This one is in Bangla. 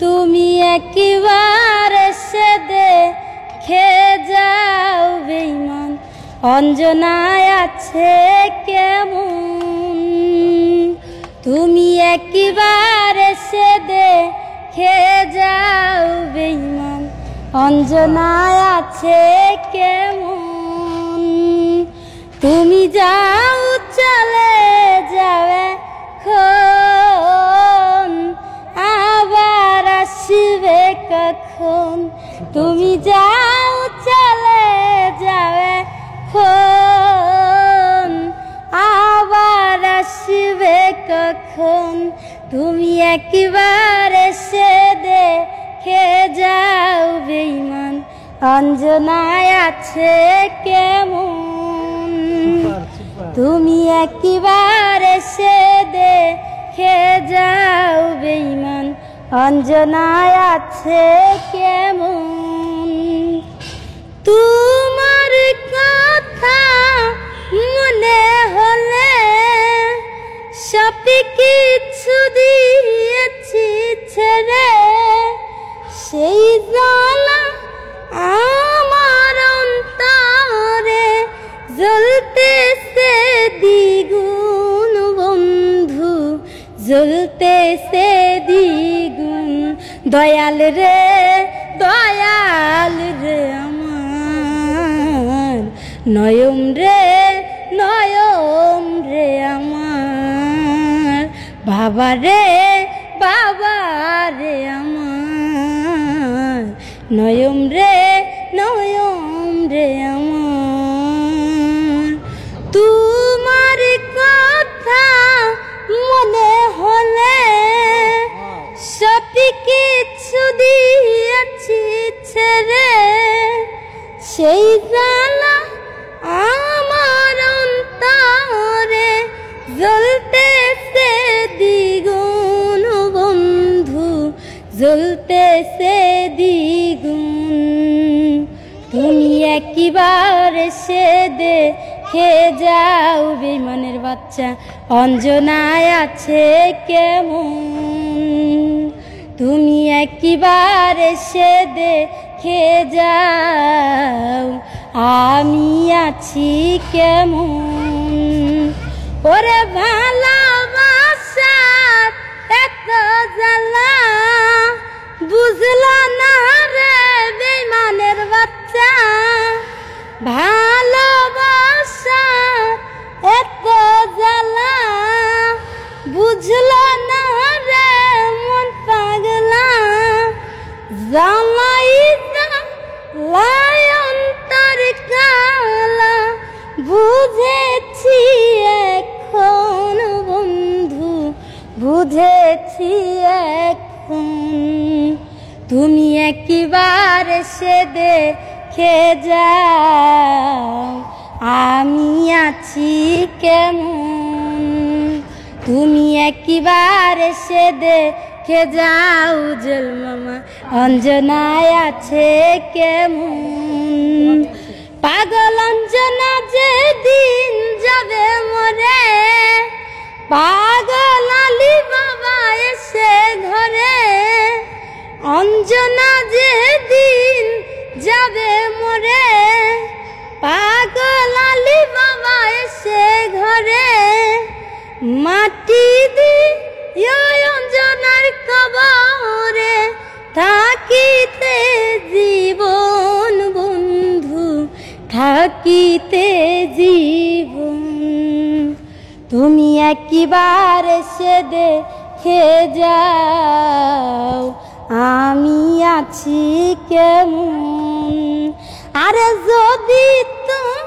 তুমি একবার এসে দেখে যাও বেঈমান অঞ্জনায় আছে কেমন। তুমি একবার এসে দেখে যাও বেঈমান অঞ্জনায় আছে কেমন। তুমি যাও চলে যাবে এখন আবার আসবে কখন। তুমি যাও চলে যাবে এখন আবার আসবে কখন। তুমি একবার এসে দেখে যাও বেঈমান অঞ্জনায় আছে কেমন। তুমি একবার এসে দেখে যাও বেঈমান অঞ্জনায় আছে কেমন। তোমার কথা মনে হলে সব কিছু দিয়েছি ছেড়ে, সেই জ্বালা আমার অন্তরে জ্বলতেছে দ্বিগুণ বন্ধু, জ্বলতেছে দ্বিগুণ। দয়াল রে আমার নয়ন রে আমার বাবা রে আমার নয়ন রে আমার। তোমার কথা মনে হলে সব কিছু দিয়েছি ছেড়ে, সেই জ্বালা আমার অন্তরে জ্বলতেছে দ্বিগুণ বন্ধু, জ্বলতেছে দ্বিগুণ। তুমি একবার এসে দেখে যাও বেঈমানের বাচ্চা অঞ্জনায় আছে কেমন। তুমি একবার এসে দেখে যাও আমি আছি কেমন। ওরে ভালোবাসার এত জ্বালা বুঝলা না রে বেঈমানের বাচ্চা। ভালোবাসার এত জ্বালা বুঝলা না রে মন পাগলা। জ্বালাই জ্বালাই অন্তর কালা বুঝেছি এখন বন্ধু, বুঝেছি এখন। তুমি একবার এসে দেখে যাও আমি আছি কেমন। তুমি একবার এসে দেখে যাও জল মামা অঞ্জনায় আছে কেমন। পাগল অঞ্জনা যেদিন যাবে মরে, পাগল আলী বাবা এসে ঘরে। অঞ্জনা যেদিন যাবে মরে, পাগল আলী বাবা এসে ঘরে। মাটি দিয়ে অঞ্জনার কবরে থাকিতে জীবন বন্ধু, থাকিতে জীবন। তুমি একবার এসে দেখে যাও আমি আছি কেমন। আরে যদি তুমি